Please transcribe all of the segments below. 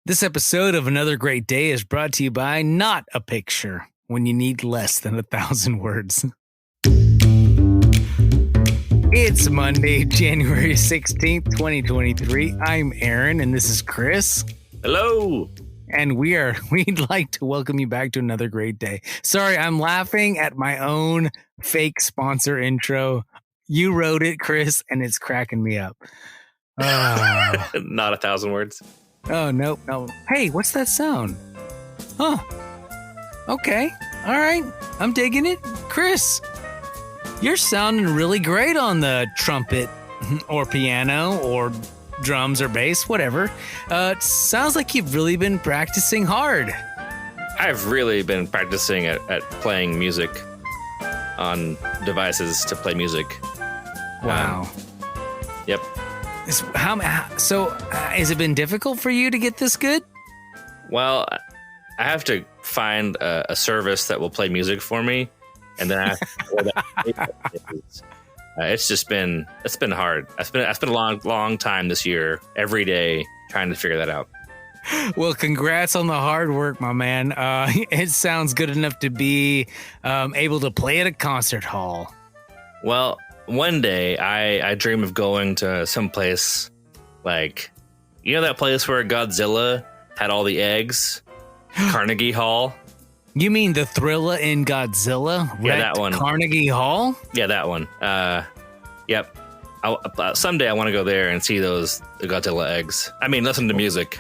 This episode of Another Great Day is brought to you by Not a Picture, when you need less than 1,000 words. It's Monday, January 16th, 2023. I'm Aaron, and this is Chris. Hello. And we'd like to welcome you back to Another Great Day. Sorry, I'm laughing at my own fake sponsor intro. You wrote it, Chris, and it's cracking me up. Not 1,000 words. Oh, no. Hey, what's that sound? Huh. Okay. All right. I'm digging it. Chris, you're sounding really great on the trumpet or piano or drums or bass, whatever. It sounds like you've really been practicing hard. I've really been practicing at playing music on devices to play music. Wow. Yep. So, has it been difficult for you to get this good? Well, I have to find a service that will play music for me, and then I have to it's been hard. I spent a long time this year, every day, trying to figure that out. Well, congrats on the hard work, my man. It sounds good enough to be able to play at a concert hall. Well, one day I dream of going to some place like, you know that place where Godzilla had all the eggs? Carnegie Hall? You mean the Thrilla in Godzilla? Yeah, that one. Carnegie Hall? Yeah, that one. Yep. Someday I want to go there and see the Godzilla eggs. I mean, listen to music.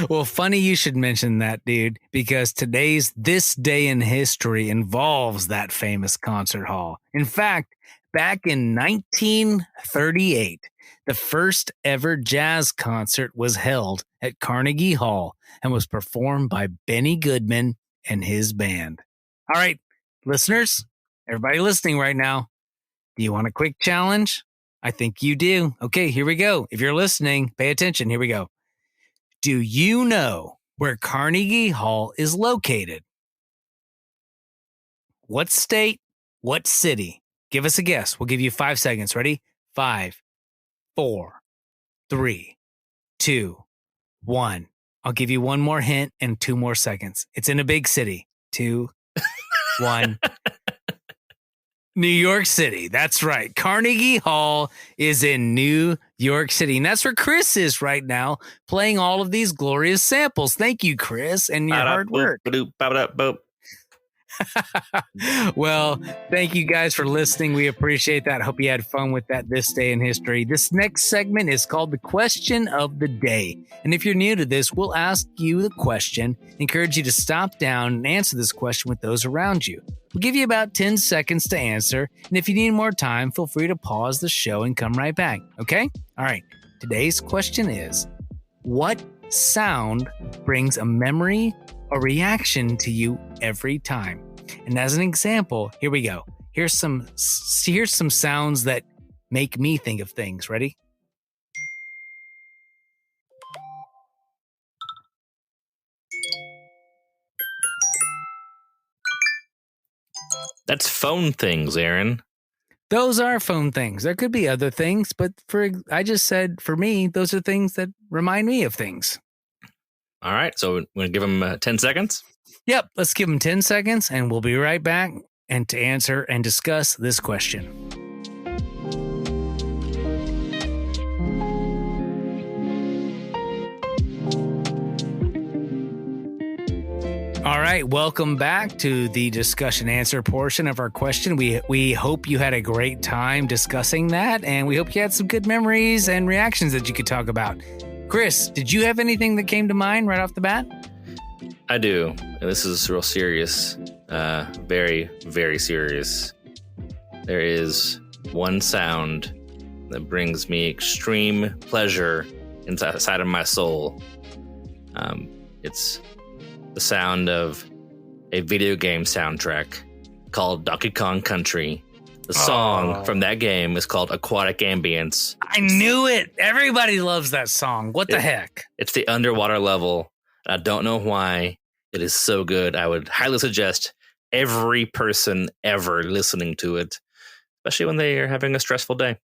Well, funny you should mention that, dude, because this day in history involves that famous concert hall. In fact, back in 1938, the first ever jazz concert was held at Carnegie Hall and was performed by Benny Goodman and his band. All right, listeners, everybody listening right now, do you want a quick challenge? I think you do. Okay, here we go. If you're listening, pay attention. Here we go. Do you know where Carnegie Hall is located? What state? What city? Give us a guess. We'll give you 5 seconds. Ready? 5, 4, 3, 2, 1. I'll give you one more hint and 2 more seconds. It's in a big city. 2, 1. New York City. That's right. Carnegie Hall is in New York City. And that's where Chris is right now, playing all of these glorious samples. Thank you, Chris, and your hard work. Well, thank you guys for listening. We appreciate that. Hope you had fun with that this day in history. This next segment is called the Question of the Day. And if you're new to this, we'll ask you the question, encourage you to stop down and answer this question with those around you. We'll give you about 10 seconds to answer. And if you need more time, feel free to pause the show and come right back. Okay? All right. Today's question is, what sound brings a memory or reaction to you every time? And as an example, here we go. Here's some sounds that make me think of things. Ready? That's phone things, Aaron. Those are phone things. There could be other things, but I just said for me, those are things that remind me of things. All right, so we're going to give them 10 seconds? Yep, let's give them 10 seconds, and we'll be right back and to answer and discuss this question. All right, welcome back to the discussion answer portion of our question. We hope you had a great time discussing that, and we hope you had some good memories and reactions that you could talk about. Chris, did you have anything that came to mind right off the bat? I do. This is real serious. Very, very serious. There is one sound that brings me extreme pleasure inside of my soul. It's the sound of a video game soundtrack called Donkey Kong Country. The song from that game is called Aquatic Ambience. I knew it. Everybody loves that song. What the heck? It's the underwater level. I don't know why. It is so good. I would highly suggest every person ever listening to it, especially when they are having a stressful day.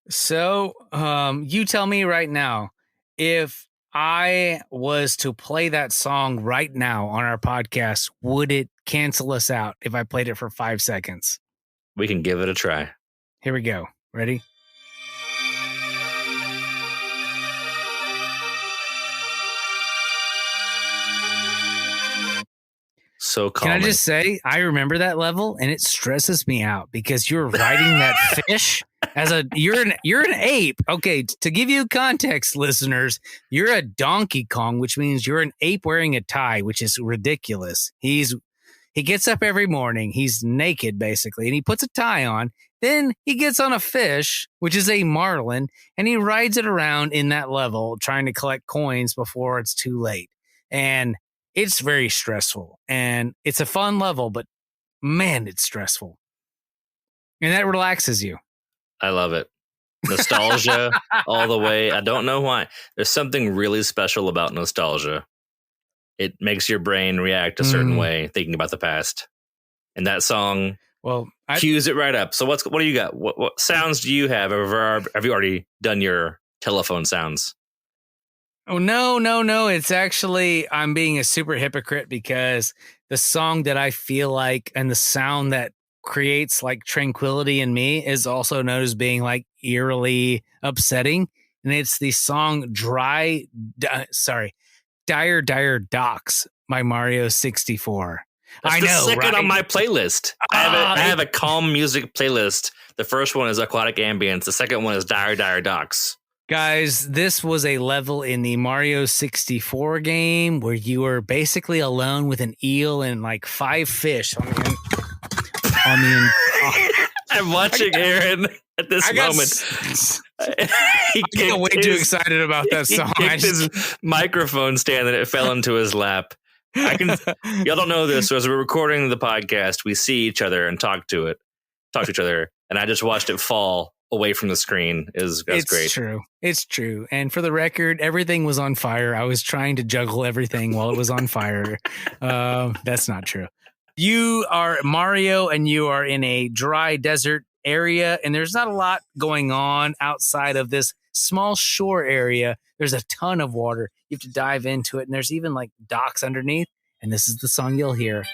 So, you tell me right now, If I was to play that song right now on our podcast, would it cancel us out if I played it for 5 seconds? We can give it a try. Here we go. Ready? So Can calming. I just say, I remember that level, and it stresses me out because you're riding that fish as you're an ape. Okay, to give you context, listeners, you're a Donkey Kong, which means you're an ape wearing a tie, which is ridiculous. He gets up every morning. He's naked, basically, and he puts a tie on. Then he gets on a fish, which is a marlin, and he rides it around in that level, trying to collect coins before it's too late. And it's very stressful. And it's a fun level, but man, it's stressful. And that relaxes you. I love it. Nostalgia all the way. I don't know why. There's something really special about nostalgia. It makes your brain react a certain way, thinking about the past. And that song cues it right up. So what do you got? What sounds do you have? Have you already done your telephone sounds? Oh, no. It's actually, I'm being a super hypocrite because the song that I feel like and the sound that creates like tranquility in me is also known as being like eerily upsetting. And it's the song Dire Docks by Mario 64. That's the second on my playlist. I have a calm music playlist. The first one is Aquatic Ambience. The second one is Dire Docks. Guys, this was a level in the Mario 64 game where you were basically alone with an eel and like 5 fish I'm watching Aaron at this moment. I get way too excited about that song. He kicked his microphone stand and it fell into his lap. Y'all don't know this. So as we're recording the podcast, we see each other and talk to each other. And I just watched it fall away from the screen. That's great. It's true. And for the record, everything was on fire. I was trying to juggle everything while it was on fire. That's not true. You are Mario and you are in a dry desert area, and there's not a lot going on outside of this small shore area. There's a ton of water. You have to dive into it, and there's even like docks underneath. And this is the song you'll hear.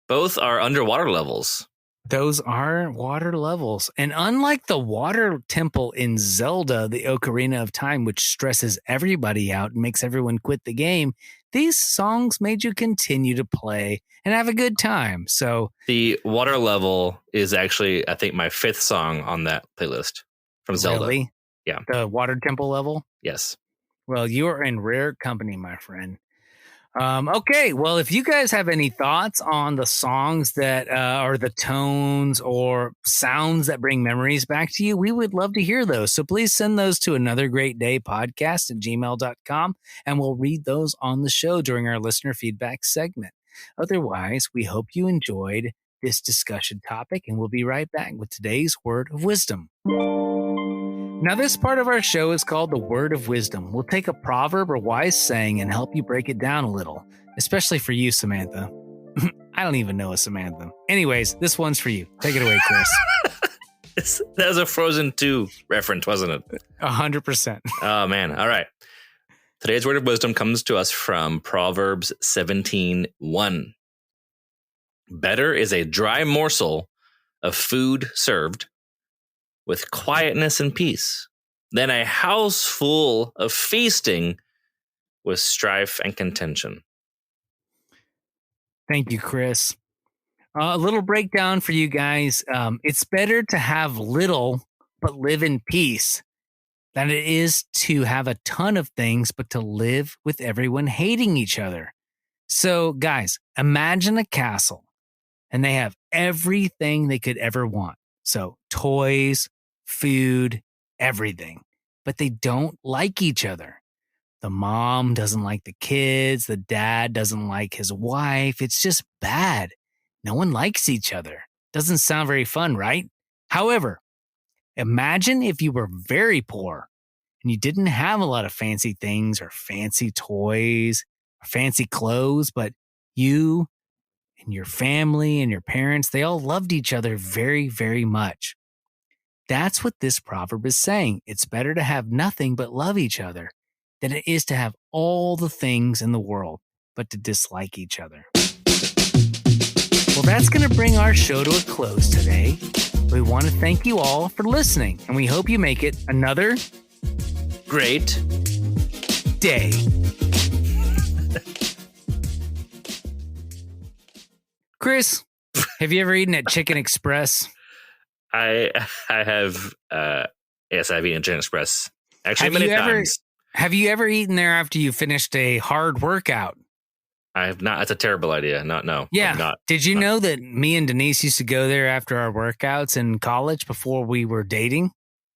Both are underwater levels. Those are water levels. And unlike the water temple in Zelda, the Ocarina of Time, which stresses everybody out and makes everyone quit the game, these songs made you continue to play and have a good time. So the water level is actually, I think, my 5th song on that playlist from Zelda. Really? Yeah. The water temple level? Yes. Well, you are in rare company, my friend. Okay, well, if you guys have any thoughts on the songs that are the tones or sounds that bring memories back to you, we would love to hear those. So please send those to anothergreatdaypodcast@gmail.com, and we'll read those on the show during our listener feedback segment. Otherwise, we hope you enjoyed this discussion topic, and we'll be right back with today's word of wisdom. Now, this part of our show is called the Word of Wisdom. We'll take a proverb or wise saying and help you break it down a little, especially for you, Samantha. I don't even know a Samantha. Anyways, this one's for you. Take it away, Chris. That was a Frozen 2 reference, wasn't it? 100%. Oh, man. All right. Today's Word of Wisdom comes to us from Proverbs 17:1. Better is a dry morsel of food served with quietness and peace than a house full of feasting with strife and contention. Thank you, Chris. A little breakdown for you guys. It's better to have little but live in peace than it is to have a ton of things but to live with everyone hating each other. So, guys, imagine a castle and they have everything they could ever want. So, toys, food, everything, but they don't like each other. The mom doesn't like the kids. The dad doesn't like his wife. It's just bad. No one likes each other. Doesn't sound very fun, right? However, imagine if you were very poor and you didn't have a lot of fancy things or fancy toys or fancy clothes, but you and your family and your parents, they all loved each other very, very much. That's what this proverb is saying. It's better to have nothing but love each other than it is to have all the things in the world but to dislike each other. Well, that's going to bring our show to a close today. We want to thank you all for listening, and we hope you make it another great day. Chris, have you ever eaten at Chicken Express? I have, yes, I've eaten Chicken Express. Actually, many times. Have you ever eaten there after you finished a hard workout? I have not. That's a terrible idea. No. Yeah. Did you know that me and Denise used to go there after our workouts in college before we were dating?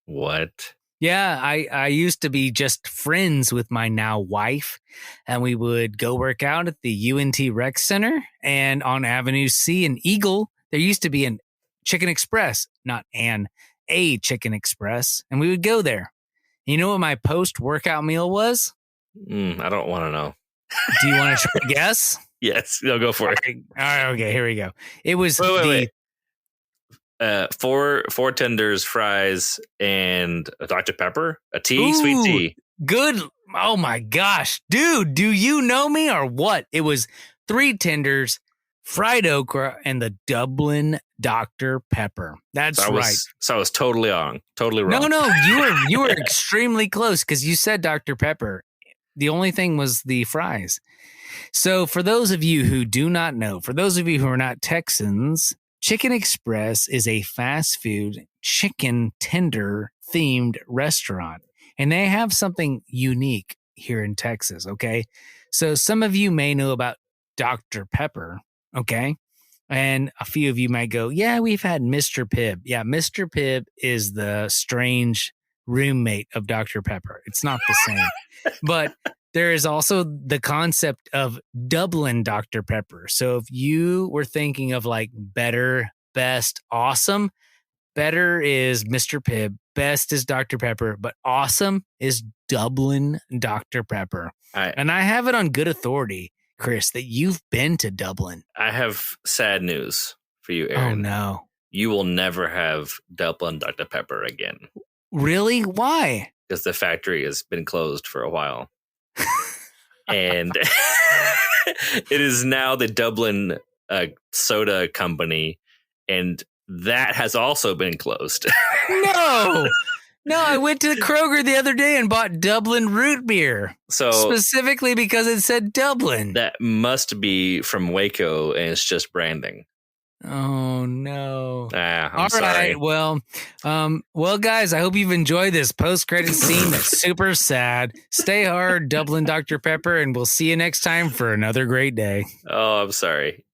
What? Yeah, I used to be just friends with my now wife, and we would go work out at the UNT Rec Center, and on Avenue C in Eagle, there used to be a Chicken Express, not a Chicken Express, and we would go there. You know what my post-workout meal was? I don't want to know. Do you want to try to guess? Yes, no, go for it. All right, okay, here we go. It was wait. Four tenders, fries, and a Dr. Pepper, a tea, sweet tea. Good. Oh my gosh, dude, do you know me or what? It was 3 tenders, fried okra, and the Dublin Dr. Pepper. That's right. So I was totally wrong. No, you were extremely close because you said Dr. Pepper. The only thing was the fries. So for those of you who do not know, for those of you who are not Texans, Chicken Express is a fast food chicken tender themed restaurant. And they have something unique here in Texas, okay? So some of you may know about Dr. Pepper, okay? And a few of you might go, yeah, we've had Mr. Pibb. Yeah, Mr. Pibb is the strange roommate of Dr. Pepper. It's not the same. But there is also the concept of Dublin Dr. Pepper. So if you were thinking of like better, best, awesome, better is Mr. Pibb, best is Dr. Pepper, but awesome is Dublin Dr. Pepper. And I have it on good authority, Chris, that you've been to Dublin. I have sad news for you, Aaron. Oh, no. You will never have Dublin Dr. Pepper again. Really? Why? Because the factory has been closed for a while. And it is now the Dublin Soda Company, and that has also been closed. No, I went to the Kroger the other day and bought Dublin root beer. So specifically because it said Dublin. That must be from Waco, and it's just branding. Oh no! I'm sorry. Well, guys, I hope you've enjoyed this post-credit scene. That's super sad. Stay hard, Dublin Dr. Pepper, and we'll see you next time for another great day. Oh, I'm sorry.